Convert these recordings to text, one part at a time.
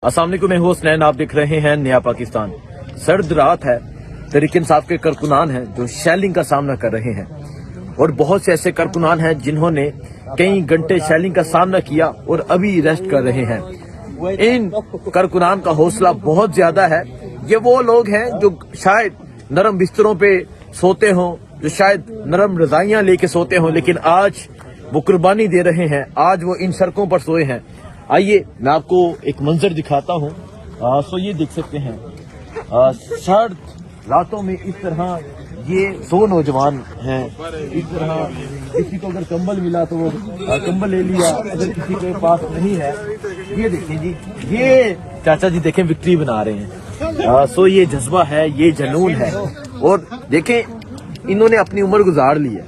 अस्सलाम वालेकुम, मैं हूं हसनैन। आप देख रहे हैं नया पाकिस्तान। सर्द रात है, तहरीक इंसाफ के कारकुनान हैं जो शेलिंग का सामना कर रहे हैं और बहुत से ऐसे कारकुनान हैं जिन्होंने कई घंटे शेलिंग का सामना किया और अभी रेस्ट कर रहे हैं। इन कारकुनान का हौसला बहुत ज्यादा है। ये वो लोग हैं जो शायद नरम बिस्तरों पे सोते हों, जो शायद नरम रजाइयां लेके सोते हों, लेकिन आज वो कुर्बानी दे रहे हैं। आज वो इन सड़कों पर सोए हैं। आइए मैं आपको एक मंजर दिखाता हूँ। सो ये देख सकते हैं, सर्द रातों में इस तरह ये दो नौजवान हैं। इस तरह किसी को अगर कंबल मिला तो वो कंबल ले लिया, अगर किसी के पास नहीं है, ये देखें जी, ये चाचा जी देखें विक्ट्री बना रहे हैं। सो ये जज्बा है, ये जुनून है। और देखें इन्होंने अपनी उम्र गुजार ली है,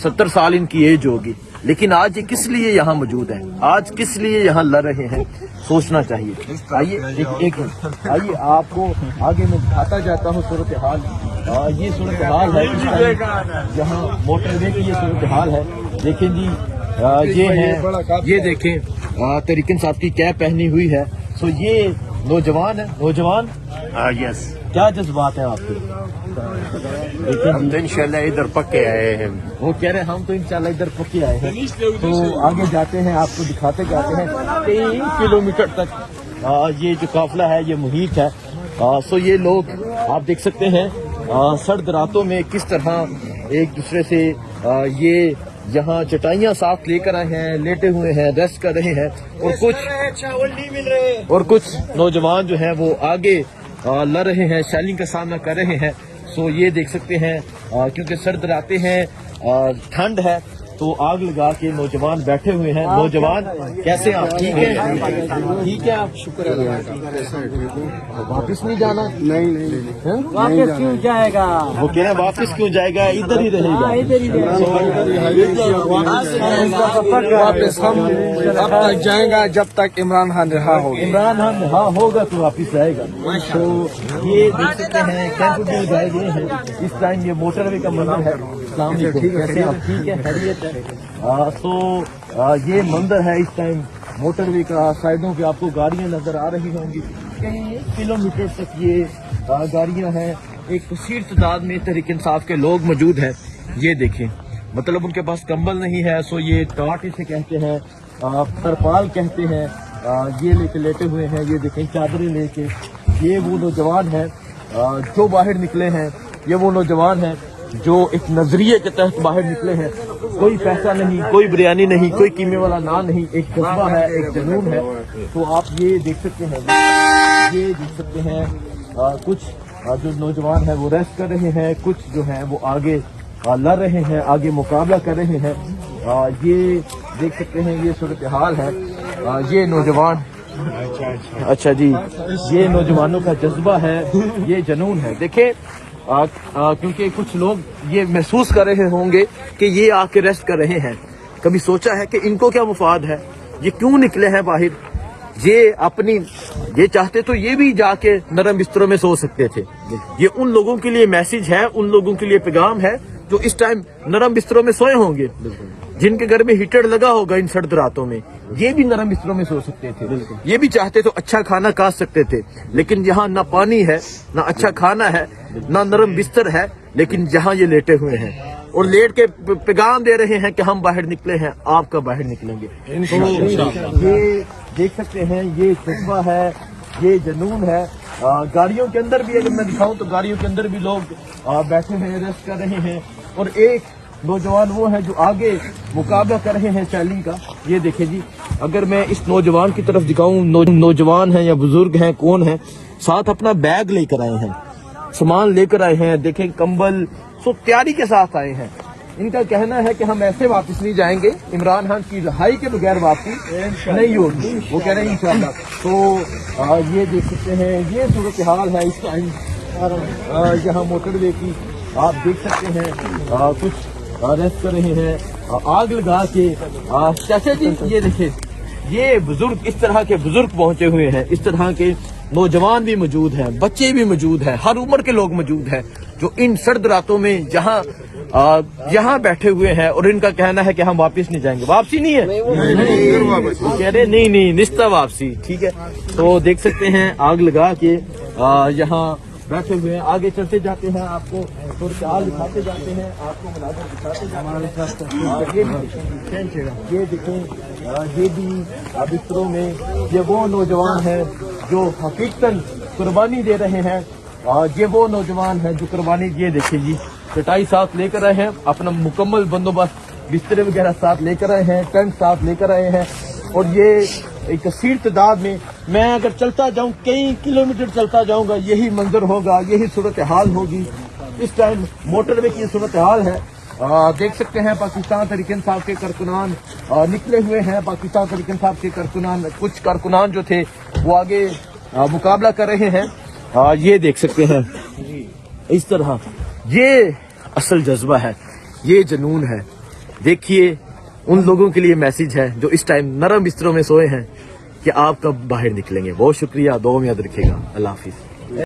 70 साल इनकी एज होगी, लेकिन आज ये किस लिए यहाँ मौजूद है, आज किस लिए यहाँ लड़ रहे हैं, सोचना चाहिए। आइए एक मिनट, आइए आपको आगे मैं दिखाता जाता हूँ सूरत हाल। ये सूरत हाल है यहाँ मोटरवे की, ये सूरत हाल है। देखें जी, ये है, ये देखें तहरीक इंसाफ की कैप पहनी हुई है। सो ये नौजवान है, नौजवान यस, क्या जज्बात है आपके? हम तो इंशाल्लाह इधर पक्के आए हैं। वो कह रहे हैं हम तो इंशाल्लाह इधर पक्के आए हैं। तो आगे जाते हैं, आपको दिखाते जाते हैं। 3 किलोमीटर तक ये जो काफिला है ये मुहित है। सो ये लोग आप देख सकते हैं सर्द रातों में किस तरह एक दूसरे से ये यहाँ चटाइयाँ साथ लेकर आए हैं, लेटे हुए हैं, रेस्ट कर रहे हैं। और कुछ नौजवान जो हैं वो आगे लड़ रहे हैं, शैलिंग का सामना कर रहे हैं। सो ये देख सकते हैं क्योंकि सर्द रातें हैं, ठंड है, तो आग लगा के नौजवान बैठे हुए हैं। नौजवान कैसे हैं आप? ठीक है, ठीक है आप? शुक्र है। वापिस नहीं जाना? नहीं, वापस क्यों जाएगा? वो कह रहे हैं वापिस क्यों जाएगा, इधर ही रहेगा। इधर ही वापस हम अब तक जाएगा जब तक इमरान खान रहा होगा। इमरान खान रहा होगा तो वापिस आएगा। तो ये देख सकते हैं कैंप भी लगाए गए हैं। इस टाइम ये मोटरवे का मंजर है। अस्सलाम वालेकुम, कैसे आप? ठीक है, खैरियत है। ये मंजर है इस टाइम मोटरवे का। साइडों पे आपको गाड़ियां नजर आ रही होंगी, कई किलोमीटर तक ये गाड़ियां हैं। एक कसीर तादाद में तहरीक इंसाफ के लोग मौजूद हैं। ये देखें, मतलब उनके पास कंबल नहीं है, सो ये टाट इसे कहते हैं, तरपाल कहते हैं। ये लेके लेटे हुए हैं। ये देखें चादरें लेके। ये वो नौजवान हैं जो बाहर निकले हैं। ये वो नौजवान हैं जो एक नजरिए के तहत बाहर निकले हैं। कोई पैसा नहीं, कोई बिरयानी नहीं, कोई कीमे वाला नान नहीं, एक जज्बा है, एक जुनून है। तो आप ये देख सकते हैं, ये देख सकते हैं कुछ जो नौजवान है वो रेस्ट कर रहे हैं, कुछ जो है वो आगे लड़ रहे हैं, आगे मुकाबला कर रहे हैं। ये देख सकते हैं, ये सूरत हाल है। ये नौजवान, अच्छा जी, ये नौजवानों का जज्बा है, ये जुनून है। देखें क्योंकि कुछ लोग ये महसूस कर रहे होंगे कि ये आके रेस्ट कर रहे हैं। कभी सोचा है कि इनको क्या मुफाद है, ये क्यों निकले हैं बाहर? ये अपनी ये चाहते तो ये भी जाके नरम बिस्तरों में सो सकते थे। ये उन लोगों के लिए मैसेज है, उन लोगों के लिए पैगाम है जो इस टाइम नरम बिस्तरों में सोए होंगे, जिनके घर में हीटर लगा होगा इन सर्द रातों में। ये भी नरम बिस्तरों में सो सकते थे, ये भी चाहते तो अच्छा खाना खा सकते थे, लेकिन यहाँ ना पानी है, ना अच्छा खाना है, ना नरम बिस्तर है, लेकिन जहाँ ये लेटे हुए हैं और लेट के पैगाम दे रहे हैं कि हम बाहर निकले हैं, आप कब बाहर निकलेंगे। तो ये देख सकते हैं, ये जज्बा है, ये जुनून है। गाड़ियों के अंदर भी अगर मैं दिखाऊं तो गाड़ियों के अंदर भी लोग बैठे हैं, रेस्ट कर रहे हैं। और एक नौजवान वो है जो आगे मुकाबला कर रहे हैं शैलिंग का। ये देखें जी, अगर मैं इस नौजवान की तरफ दिखाऊं, नौजवान है या बुजुर्ग हैं, कौन है, साथ अपना बैग लेकर आए हैं, सामान लेकर आए हैं। देखें कंबल, सो तैयारी के साथ आए हैं। इनका कहना है कि हम ऐसे वापस नहीं जाएंगे, इमरान खान की रिहाई के बगैर वापसी नहीं होगी। वो कह रहे हैं इंशाल्लाह। तो ये देख सकते हैं, ये सूरत हाल है इस टाइम यहाँ मोटरवे की। आप देख सकते हैं कुछ रेस्ट कर रहे हैं, आग लगा के। चाचा जी ये देखिए, ये बुजुर्ग, इस तरह के बुजुर्ग पहुंचे हुए हैं, इस तरह के नौजवान भी मौजूद हैं, बच्चे भी मौजूद हैं, हर उम्र के लोग मौजूद हैं जो इन सर्द रातों में जहां यहाँ बैठे हुए हैं और इनका कहना है कि हम वापस नहीं जाएंगे। वापसी नहीं है, वो कह रहे नहीं निश्चित वापसी। ठीक है, तो देख सकते हैं आग लगा के यहाँ बैठे हुए हैं। आगे चलते जाते हैं, आपको थोड़े हाल दिखाते जाते हैं, आपको मुनाज़र दिखाते जाते हैं। ये देखें, ये भी बिस्तरों में ये वो नौजवान हैं जो हकीकतन कुर्बानी दे रहे हैं। ये वो नौजवान हैं जो कुर्बानी, ये देखें जी, चटाई साथ लेकर आए हैं, अपना मुकम्मल बंदोबस्त बिस्तरे वगैरह साथ लेकर आए हैं, टेंट साथ लेकर आए हैं। और ये एक कसीर तादाद में, मैं अगर चलता जाऊं कई किलोमीटर चलता जाऊंगा, यही मंजर होगा, यही सूरत हाल होगी। इस टाइम मोटरवे की सूरत हाल है। देख सकते हैं पाकिस्तान तहरीक इंसाफ के कारकुनान निकले हुए हैं। पाकिस्तान तहरीक इंसाफ के कारकुनान, कुछ कारकुनान जो थे वो आगे मुकाबला कर रहे हैं। ये देख सकते हैं इस तरह, ये असल जज्बा है, ये जुनून है। देखिए, उन लोगों के लिए मैसेज है जो इस टाइम नरम बिस्तरों में सोए हैं कि आप कब बाहर निकलेंगे। बहुत शुक्रिया, दुआ में याद रखिएगा। अल्लाह हाफिज।